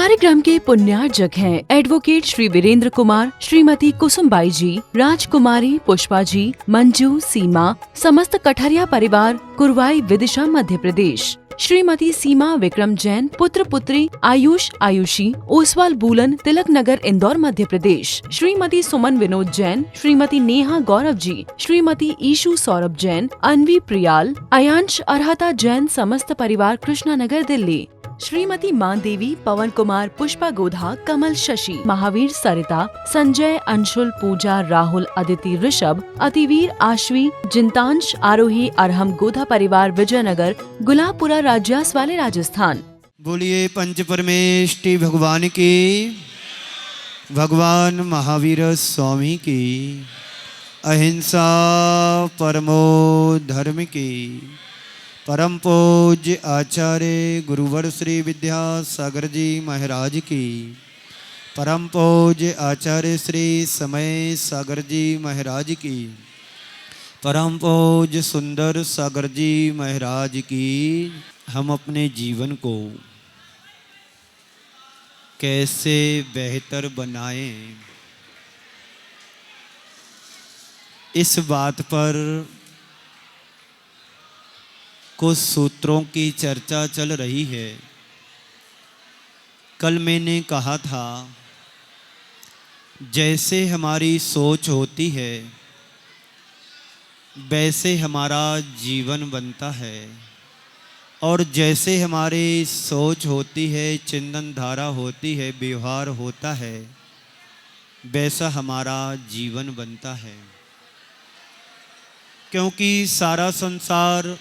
कार्यक्रम के पुण्यार्जक हैं एडवोकेट श्री वीरेंद्र कुमार, श्रीमती कुसुमबाई जी, राजकुमारी पुष्पा जी, मंजू, सीमा, समस्त कठरिया परिवार, कुरवाई, विदिशा, मध्य प्रदेश। श्रीमती सीमा विक्रम जैन, पुत्र पुत्री आयुष, आयुषी, ओसवाल बूलन, तिलक नगर, इंदौर, मध्य प्रदेश। श्रीमती सुमन विनोद जैन, श्रीमती नेहा गौरव जी, श्रीमती ईशु सौरभ जैन, अनवी प्रियाल, अयांश अरहता जैन, समस्त परिवार, कृष्णा नगर, दिल्ली। श्रीमती मान देवी, पवन कुमार, पुष्पा गोधा, कमल शशि, महावीर सरिता, संजय, अंशुल, पूजा, राहुल, अदिति, ऋषभ, अतिवीर, आश्वी, जिंतांश, आरोही, अरहम, गोधा परिवार, विजयनगर, गुलाबपुरा, राज्यास वाले, राजस्थान। बोलिए पंच परमेष्टि भगवान की, भगवान महावीर स्वामी की, अहिंसा परमो धर्म की, परम पूज्य आचार्य गुरुवर श्री विद्यासागर जी महाराज की, परम पूज्य आचार्य श्री समय सागर जी महाराज की, परम पूज्य सुंदर सागर जी महाराज की। हम अपने जीवन को कैसे बेहतर बनाएं, इस बात पर कुछ सूत्रों की चर्चा चल रही है। कल मैंने कहा था, जैसे हमारी सोच होती है वैसे हमारा जीवन बनता है, और जैसे हमारी सोच होती है, चिंतन धारा होती है, व्यवहार होता है, वैसा हमारा जीवन बनता है। क्योंकि सारा संसार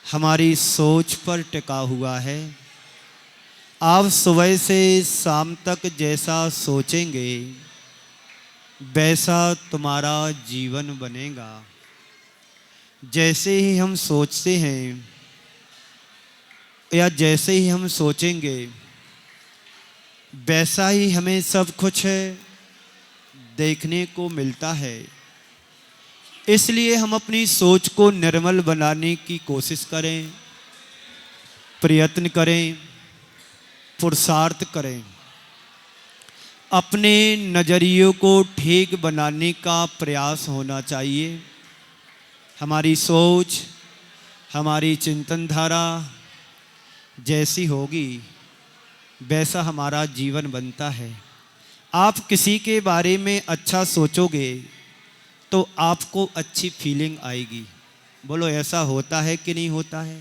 हमारी सोच पर टिका हुआ है। आप सुबह से शाम तक जैसा सोचेंगे वैसा तुम्हारा जीवन बनेगा। जैसे ही हम सोचते हैं या जैसे ही हम सोचेंगे वैसा ही हमें सब कुछ देखने को मिलता है। इसलिए हम अपनी सोच को निर्मल बनाने की कोशिश करें, प्रयत्न करें, पुरुषार्थ करें। अपने नज़रियों को ठीक बनाने का प्रयास होना चाहिए। हमारी सोच, हमारी चिंतन धारा जैसी होगी वैसा हमारा जीवन बनता है। आप किसी के बारे में अच्छा सोचोगे तो आपको अच्छी फीलिंग आएगी। बोलो, ऐसा होता है कि नहीं होता है?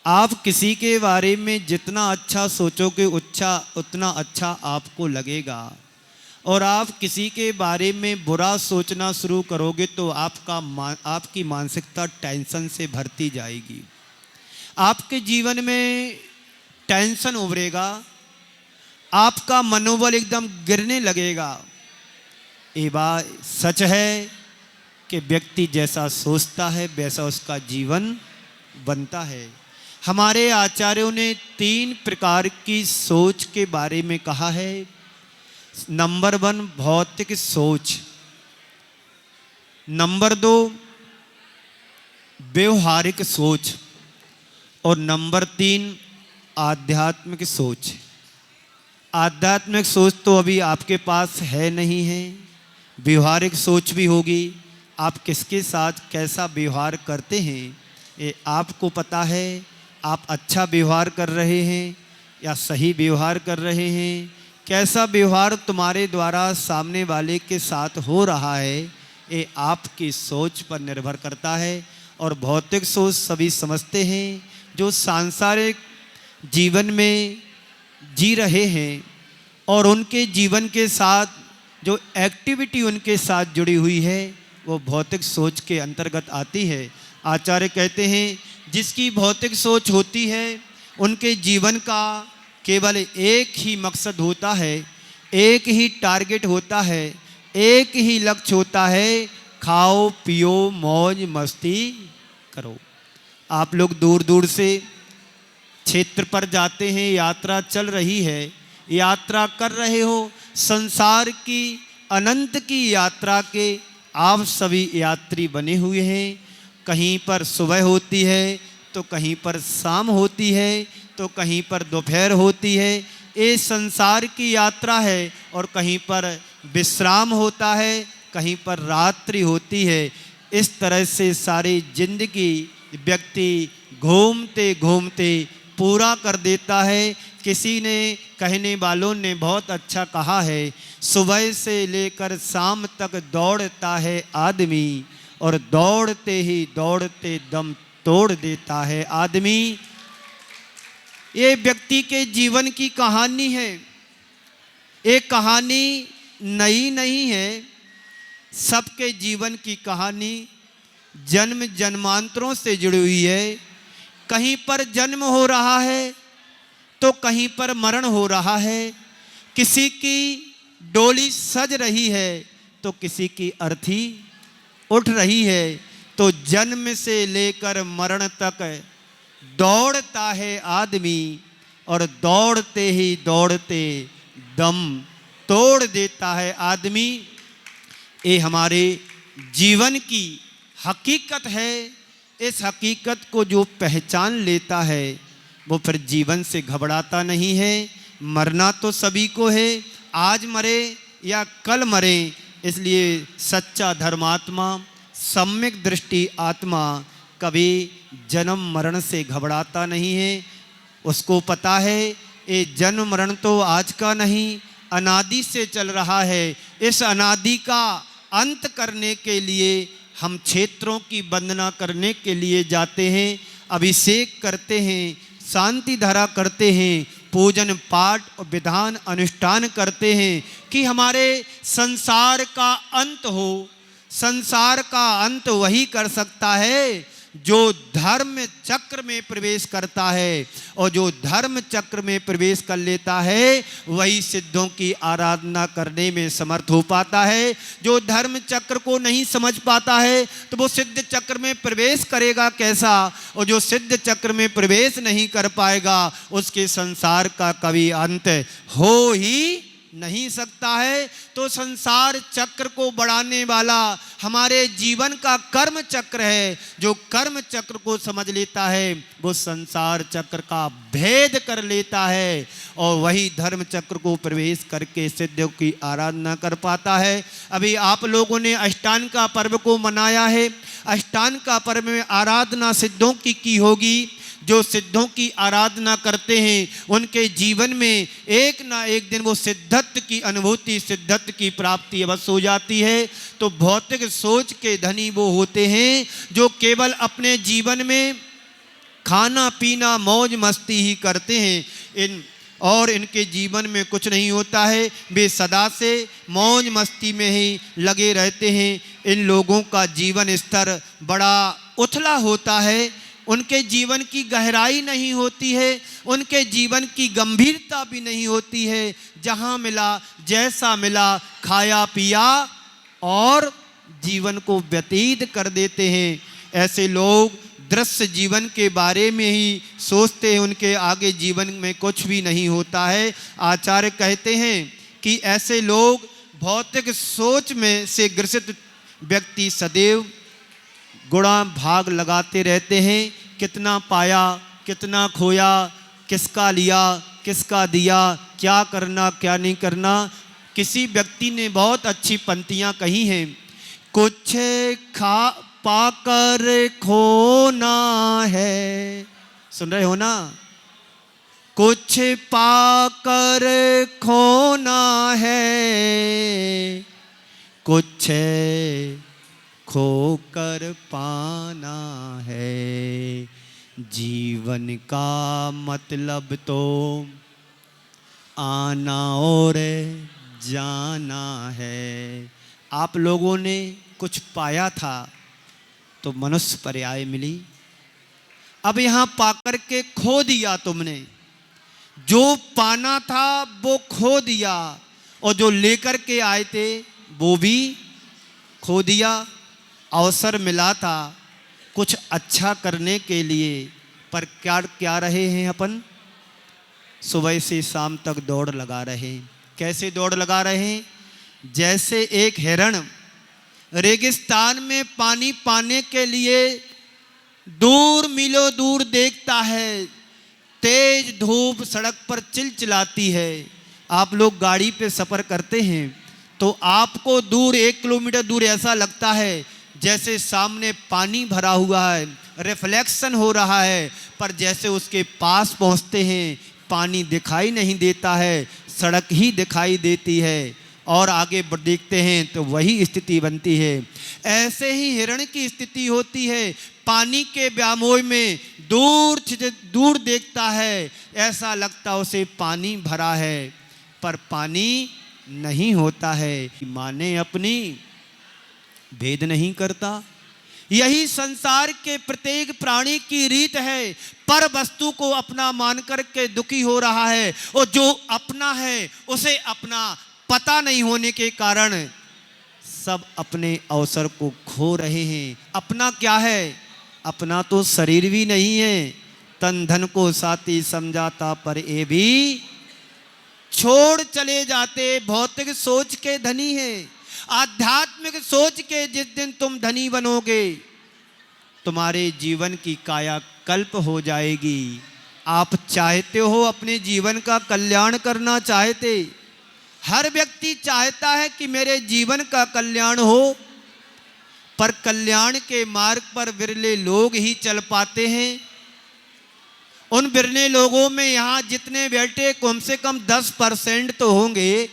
आप किसी के बारे में जितना अच्छा सोचोगे उतना अच्छा आपको लगेगा, और आप किसी के बारे में बुरा सोचना शुरू करोगे तो आपकी मानसिकता टेंशन से भरती जाएगी। आपके जीवन में टेंशन उभरेगा, आपका मनोबल एकदम गिरने लगेगा। ये बात सच है कि व्यक्ति जैसा सोचता है वैसा उसका जीवन बनता है। हमारे आचार्यों ने 3 प्रकार की सोच के बारे में कहा है। नंबर 1 भौतिक सोच, नंबर 2 व्यवहारिक सोच, और नंबर 3 आध्यात्मिक सोच। आध्यात्मिक सोच तो अभी आपके पास है नहीं है। व्यवहारिक सोच भी होगी। आप किसके साथ कैसा व्यवहार करते हैं ये आपको पता है। आप अच्छा व्यवहार कर रहे हैं या सही व्यवहार कर रहे हैं, कैसा व्यवहार तुम्हारे द्वारा सामने वाले के साथ हो रहा है, ये आपकी सोच पर निर्भर करता है। और भौतिक सोच सभी समझते हैं, जो सांसारिक जीवन में जी रहे हैं और उनके जीवन के साथ जो एक्टिविटी उनके साथ जुड़ी हुई है वो भौतिक सोच के अंतर्गत आती है। आचार्य कहते हैं, जिसकी भौतिक सोच होती है उनके जीवन का केवल एक ही मकसद होता है, एक ही टारगेट होता है, एक ही लक्ष्य होता है, खाओ पियो मौज मस्ती करो। आप लोग दूर दूर से क्षेत्र पर जाते हैं, यात्रा चल रही है, यात्रा कर रहे हो, संसार की अनंत की यात्रा के आप सभी यात्री बने हुए हैं। कहीं पर सुबह होती है तो कहीं पर शाम होती है, तो कहीं पर दोपहर होती है। ये संसार की यात्रा है और कहीं पर विश्राम होता है, कहीं पर रात्रि होती है। इस तरह से सारी जिंदगी व्यक्ति घूमते घूमते पूरा कर देता है। किसी ने, कहने वालों ने बहुत अच्छा कहा है, सुबह से लेकर शाम तक दौड़ता है आदमी और दौड़ते ही दौड़ते दम तोड़ देता है आदमी। ये व्यक्ति के जीवन की कहानी है। ये कहानी नई नहीं है, सबके जीवन की कहानी जन्म जन्मांतरों से जुड़ी हुई है। कहीं पर जन्म हो रहा है तो कहीं पर मरण हो रहा है। किसी की डोली सज रही है तो किसी की अर्थी उठ रही है। तो जन्म से लेकर मरण तक दौड़ता है आदमी और दौड़ते ही दौड़ते दम तोड़ देता है आदमी। ये हमारे जीवन की हकीकत है। इस हकीकत को जो पहचान लेता है वो फिर जीवन से घबराता नहीं है। मरना तो सभी को है, आज मरे या कल मरे। इसलिए सच्चा धर्मात्मा, सम्यक दृष्टि आत्मा कभी जन्म मरण से घबराता नहीं है। उसको पता है ये जन्म मरण तो आज का नहीं, अनादि से चल रहा है। इस अनादि का अंत करने के लिए हम क्षेत्रों की वंदना करने के लिए जाते हैं, अभिषेक करते हैं, शांति धारा करते हैं, पूजन पाठ और विधान अनुष्ठान करते हैं कि हमारे संसार का अंत हो। संसार का अंत वही कर सकता है जो धर्म चक्र में प्रवेश करता है, और जो धर्म चक्र में प्रवेश कर लेता है वही सिद्धों की आराधना करने में समर्थ हो पाता है। जो धर्म चक्र को नहीं समझ पाता है तो वो सिद्ध चक्र में प्रवेश करेगा कैसा, और जो सिद्ध चक्र में प्रवेश नहीं कर पाएगा उसके संसार का कभी अंत हो ही नहीं सकता है। तो संसार चक्र को बढ़ाने वाला हमारे जीवन का कर्म चक्र है। जो कर्म चक्र को समझ लेता है वो संसार चक्र का भेद कर लेता है और वही धर्म चक्र को प्रवेश करके सिद्धों की आराधना कर पाता है। अभी आप लोगों ने अष्टांग का पर्व को मनाया है। अष्टांग का पर्व में आराधना सिद्धों की होगी। जो सिद्धों की आराधना करते हैं उनके जीवन में एक ना एक दिन वो सिद्धत्व की अनुभूति, सिद्धत्व की प्राप्ति अवश्य हो जाती है। तो भौतिक सोच के धनी वो होते हैं जो केवल अपने जीवन में खाना पीना मौज मस्ती ही करते हैं और इनके जीवन में कुछ नहीं होता है। वे सदा से मौज मस्ती में ही लगे रहते हैं। इन लोगों का जीवन स्तर बड़ा उथला होता है। उनके जीवन की गहराई नहीं होती है, उनके जीवन की गंभीरता भी नहीं होती है। जहाँ मिला जैसा मिला खाया पिया और जीवन को व्यतीत कर देते हैं। ऐसे लोग दृश्य जीवन के बारे में ही सोचते हैं, उनके आगे जीवन में कुछ भी नहीं होता है। आचार्य कहते हैं कि ऐसे लोग भौतिक सोच में से ग्रसित व्यक्ति सदैव गुणा भाग लगाते रहते हैं। कितना पाया, कितना खोया, किसका लिया, किसका दिया, क्या करना क्या नहीं करना। किसी व्यक्ति ने बहुत अच्छी पंक्तियां कही हैं, कुछ खा पाकर खोना है। सुन रहे हो ना? कुछ पाकर खोना है, कुछ खोकर पाना है। जीवन का मतलब तो आना और जाना है। आप लोगों ने कुछ पाया था तो मनुष्य पर्याय मिली। अब यहाँ पाकर के खो दिया तुमने। जो पाना था वो खो दिया और जो लेकर के आए थे वो भी खो दिया। अवसर मिला था कुछ अच्छा करने के लिए, पर क्या रहे हैं अपन? सुबह से शाम तक दौड़ लगा रहे हैं। कैसे दौड़ लगा रहे हैं? जैसे एक हिरण रेगिस्तान में पानी पाने के लिए दूर मीलों दूर देखता है, तेज धूप सड़क पर चिलचिलाती है, आप लोग गाड़ी पे सफ़र करते हैं तो आपको दूर 1 किलोमीटर दूर ऐसा लगता है जैसे सामने पानी भरा हुआ है, रिफ्लेक्शन हो रहा है, पर जैसे उसके पास पहुंचते हैं पानी दिखाई नहीं देता है, सड़क ही दिखाई देती है और आगे देखते हैं तो वही स्थिति बनती है। ऐसे ही हिरण की स्थिति होती है, पानी के व्यामोह में दूर देखता है, ऐसा लगता उसे पानी भरा है, पर पानी नहीं होता है। माने अपनी भेद नहीं करता। यही संसार के प्रत्येक प्राणी की रीत है, पर वस्तु को अपना मान करके दुखी हो रहा है, और जो अपना है उसे अपना पता नहीं होने के कारण सब अपने अवसर को खो रहे हैं। अपना क्या है? अपना तो शरीर भी नहीं है, तन धन को साथी समझाता पर ये भी छोड़ चले जाते। भौतिक सोच के धनी है, आध्यात्मिक सोच के जिस दिन तुम धनी बनोगे तुम्हारे जीवन की काया कल्प हो जाएगी। आप चाहते हो अपने जीवन का कल्याण करना चाहते, हर व्यक्ति चाहता है कि मेरे जीवन का कल्याण हो, पर कल्याण के मार्ग पर विरले लोग ही चल पाते हैं। उन विरले लोगों में यहाँ जितने बैठे कम से कम 10% तो होंगे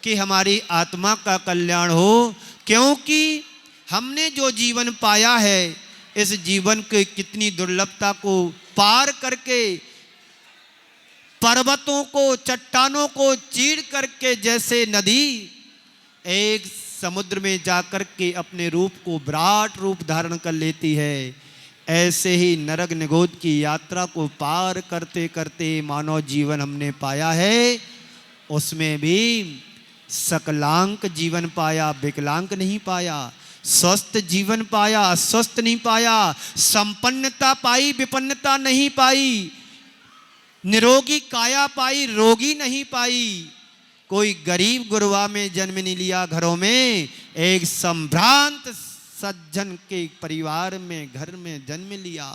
कि हमारी आत्मा का कल्याण हो, क्योंकि हमने जो जीवन पाया है इस जीवन की कितनी दुर्लभता को पार करके पर्वतों को चट्टानों को चीर करके जैसे नदी एक समुद्र में जाकर के अपने रूप को विराट रूप धारण कर लेती है, ऐसे ही नरक निगोद की यात्रा को पार करते करते मानव जीवन हमने पाया है। उसमें भी सकलांक जीवन पाया, विकलांग नहीं पाया, स्वस्थ जीवन पाया, अस्वस्थ नहीं पाया, संपन्नता पाई, विपन्नता नहीं पाई, निरोगी काया पाई, रोगी नहीं पाई। कोई गरीब गुरवा में जन्म नहीं लिया, घरों में एक संभ्रांत सज्जन के परिवार में घर में जन्म लिया।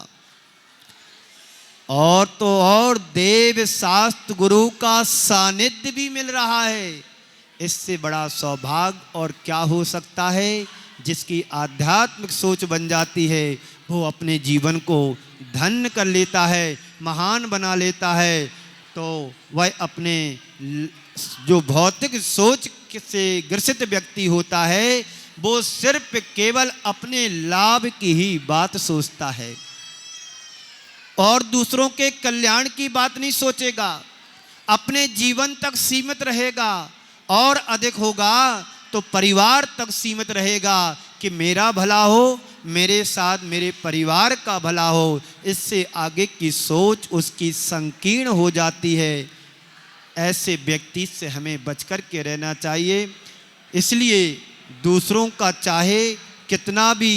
और तो और देव शास्त्र गुरु का सानिध्य भी मिल रहा है। इससे बड़ा सौभाग्य और क्या हो सकता है? जिसकी आध्यात्मिक सोच बन जाती है वो अपने जीवन को धन्य कर लेता है, महान बना लेता है। तो वह अपने जो भौतिक सोच से ग्रसित व्यक्ति होता है वो सिर्फ केवल अपने लाभ की ही बात सोचता है और दूसरों के कल्याण की बात नहीं सोचेगा। अपने जीवन तक सीमित रहेगा और अधिक होगा तो परिवार तक सीमित रहेगा कि मेरा भला हो, मेरे साथ मेरे परिवार का भला हो। इससे आगे की सोच उसकी संकीर्ण हो जाती है। ऐसे व्यक्ति से हमें बचकर के रहना चाहिए। इसलिए दूसरों का चाहे कितना भी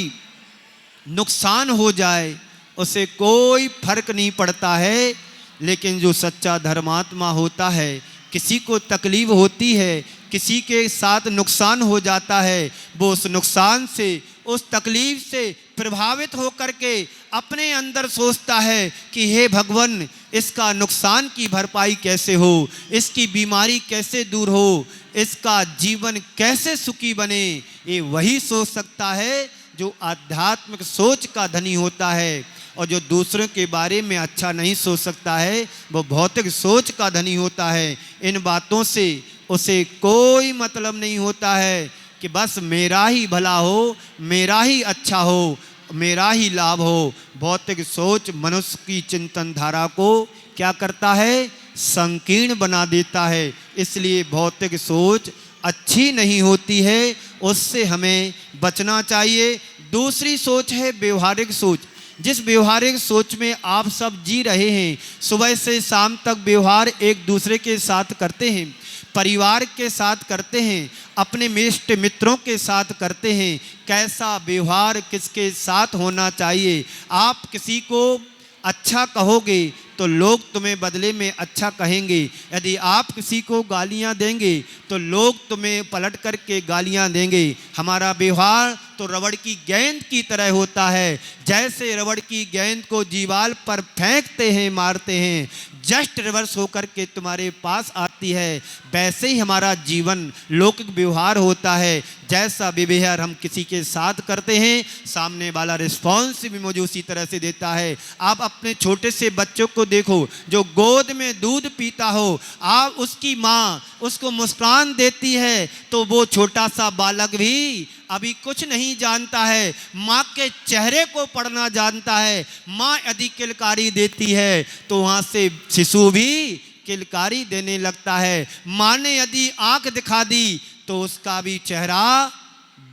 नुकसान हो जाए उसे कोई फर्क नहीं पड़ता है, लेकिन जो सच्चा धर्मात्मा होता है, किसी को तकलीफ होती है, किसी के साथ नुकसान हो जाता है, वो उस नुकसान से, उस तकलीफ से प्रभावित होकर के अपने अंदर सोचता है कि हे भगवान, इसका नुकसान की भरपाई कैसे हो, इसकी बीमारी कैसे दूर हो, इसका जीवन कैसे सुखी बने। ये वही सोच सकता है जो आध्यात्मिक सोच का धनी होता है। और जो दूसरों के बारे में अच्छा नहीं सोच सकता है वो भौतिक सोच का धनी होता है। इन बातों से उसे कोई मतलब नहीं होता है कि बस मेरा ही भला हो, मेरा ही अच्छा हो, मेरा ही लाभ हो। भौतिक सोच मनुष्य की चिंतन धारा को क्या करता है? संकीर्ण बना देता है। इसलिए भौतिक सोच अच्छी नहीं होती है, उससे हमें बचना चाहिए। दूसरी सोच है व्यवहारिक सोच। जिस व्यवहारिक सोच में आप सब जी रहे हैं, सुबह से शाम तक व्यवहार एक दूसरे के साथ करते हैं, परिवार के साथ करते हैं, अपने इष्ट मित्रों के साथ करते हैं। कैसा व्यवहार किसके साथ होना चाहिए? आप किसी को अच्छा कहोगे तो लोग तुम्हें बदले में अच्छा कहेंगे। यदि आप किसी को गालियां देंगे तो लोग तुम्हें पलट करके गालियां देंगे। हमारा व्यवहार तो रबड़ की गेंद की तरह होता है। जैसे रबड़ की गेंद को दीवार पर फेंकते हैं, मारते हैं, जस्ट रिवर्स होकर के तुम्हारे पास आती है। वैसे ही हमारा जीवन लौकिक व्यवहार होता है। जैसा व्यवहार हम किसी के साथ करते हैं, सामने वाला रिस्पॉन्स भी मुझे उसी तरह से देता है। आप अपने छोटे से बच्चों को देखो, जो गोद में दूध पीता हो, आप उसकी माँ उसको मुस्कान देती है तो वो छोटा सा बालक भी अभी कुछ नहीं जानता है, माँ के चेहरे को पढ़ना जानता है। माँ यदि किलकारी देती है तो वहाँ से शिशु भी किलकारी देने लगता है। माँ ने यदि आंख दिखा दी तो उसका भी चेहरा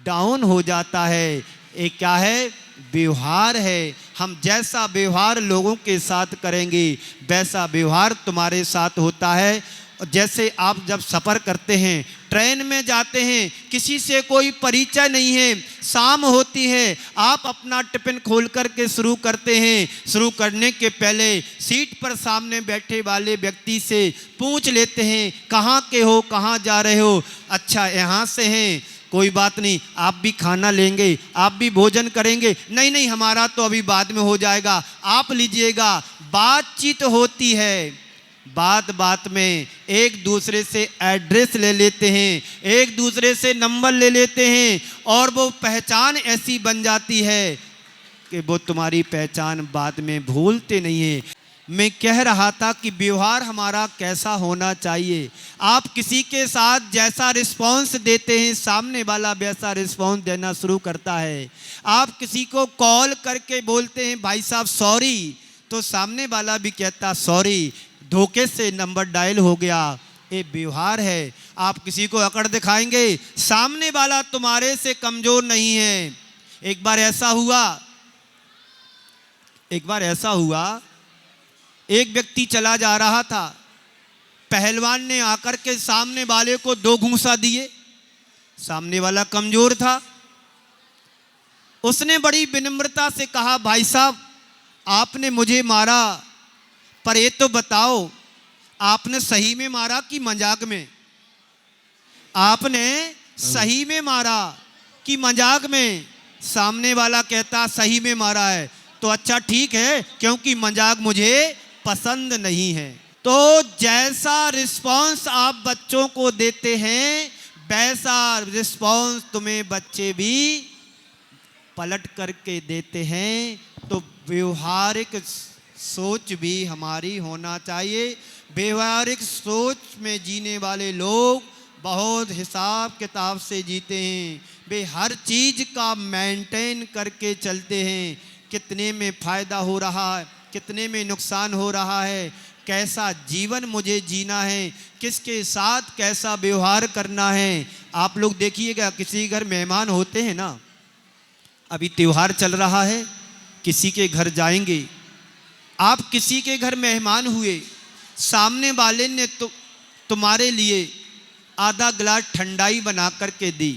डाउन हो जाता है। ये क्या है? व्यवहार है। हम जैसा व्यवहार लोगों के साथ करेंगे वैसा व्यवहार तुम्हारे साथ होता है। जैसे आप जब सफ़र करते हैं, ट्रेन में जाते हैं, किसी से कोई परिचय नहीं है, शाम होती है, आप अपना टिफ़िन खोल कर के शुरू करते हैं। शुरू करने के पहले सीट पर सामने बैठे वाले व्यक्ति से पूछ लेते हैं, कहाँ के हो, कहाँ जा रहे हो? अच्छा, यहाँ से हैं, कोई बात नहीं, आप भी खाना लेंगे, आप भी भोजन करेंगे? नहीं नहीं, हमारा तो अभी बाद में हो जाएगा, आप लीजिएगा। बातचीत होती है, बात बात में एक दूसरे से एड्रेस ले लेते हैं, एक दूसरे से नंबर ले लेते हैं, और वो पहचान ऐसी बन जाती है कि वो तुम्हारी पहचान बाद में भूलते नहीं है। मैं कह रहा था कि व्यवहार हमारा कैसा होना चाहिए। आप किसी के साथ जैसा रिस्पॉन्स देते हैं, सामने वाला वैसा रिस्पॉन्स देना शुरू करता है। आप किसी को कॉल करके बोलते हैं भाई साहब सॉरी, तो सामने वाला भी कहता सॉरी, धोखे से नंबर डायल हो गया। ये व्यवहार है। आप किसी को अकड़ दिखाएंगे, सामने वाला तुम्हारे से कमजोर नहीं है। एक बार ऐसा हुआ, एक व्यक्ति चला जा रहा था, पहलवान ने आकर के सामने वाले को 2 घूंसा दिए। सामने वाला कमजोर था, उसने बड़ी विनम्रता से कहा भाई साहब आपने मुझे मारा, पर ये तो बताओ आपने सही में मारा कि मजाक में? आपने सही में मारा कि मजाक में? सामने वाला कहता सही में मारा है। तो अच्छा ठीक है, क्योंकि मजाक मुझे पसंद नहीं है। तो जैसा रिस्पॉन्स आप बच्चों को देते हैं वैसा रिस्पॉन्स तुम्हें बच्चे भी पलट करके देते हैं। तो व्यवहारिक सोच भी हमारी होना चाहिए। व्यवहारिक सोच में जीने वाले लोग बहुत हिसाब किताब से जीते हैं। वे हर चीज़ का मेंटेन करके चलते हैं, कितने में फ़ायदा हो रहा है, कितने में नुकसान हो रहा है, कैसा जीवन मुझे जीना है, किसके साथ कैसा व्यवहार करना है। आप लोग देखिएगा, किसी घर मेहमान होते हैं ना, अभी त्यौहार चल रहा है, किसी के घर जाएंगे, आप किसी के घर मेहमान हुए, सामने वाले ने तुम्हारे लिए आधा गिलास ठंडाई बना करके दी।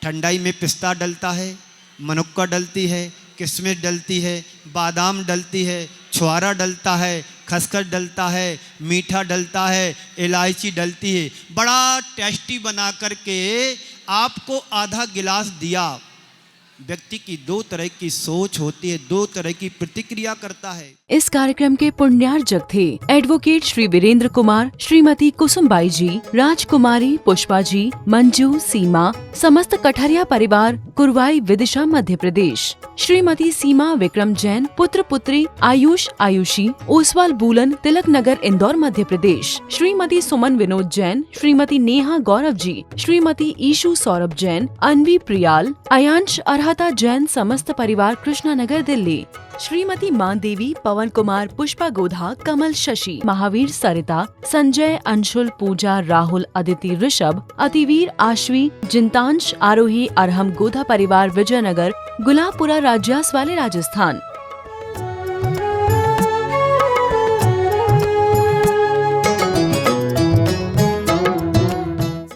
ठंडाई में पिस्ता डलता है, मनुक्का डलती है, किशमिश डलती है, बादाम डलती है, छुआरा डलता है, खसखस डलता है, मीठा डलता है, इलायची डलती है। बड़ा टेस्टी बना करके आपको आधा गिलास दिया। व्यक्ति की 2 तरह की सोच होती है, 2 तरह की प्रतिक्रिया करता है। इस कार्यक्रम के पुण्यार्जक थे एडवोकेट श्री वीरेंद्र कुमार, श्रीमती कुसुमबाई जी, राजकुमारी पुष्पा जी, मंजू, सीमा, समस्त कठरिया परिवार, कुरवाई विदिशा मध्य प्रदेश। श्रीमती सीमा विक्रम जैन, पुत्र पुत्री आयुष आयुषी, ओसवाल बूलन, तिलक नगर, इंदौर मध्य प्रदेश। श्रीमती सुमन विनोद जैन, श्रीमती नेहा गौरव जी, श्रीमती ईशु सौरभ जैन, अनवी प्रियाल, अयांश अरहता जैन, समस्त परिवार, कृष्णा नगर, दिल्ली। श्रीमती मान देवी, पवन कुमार, पुष्पा गोधा, कमल शशि, महावीर सरिता, संजय, अंशुल, पूजा, राहुल, अदिति, ऋषभ, अतिवीर, आश्वी, जिंतांश, आरोही, अरहम, गोधा परिवार, विजयनगर, गुलाबपुरा, राज्यास वाले, राजस्थान।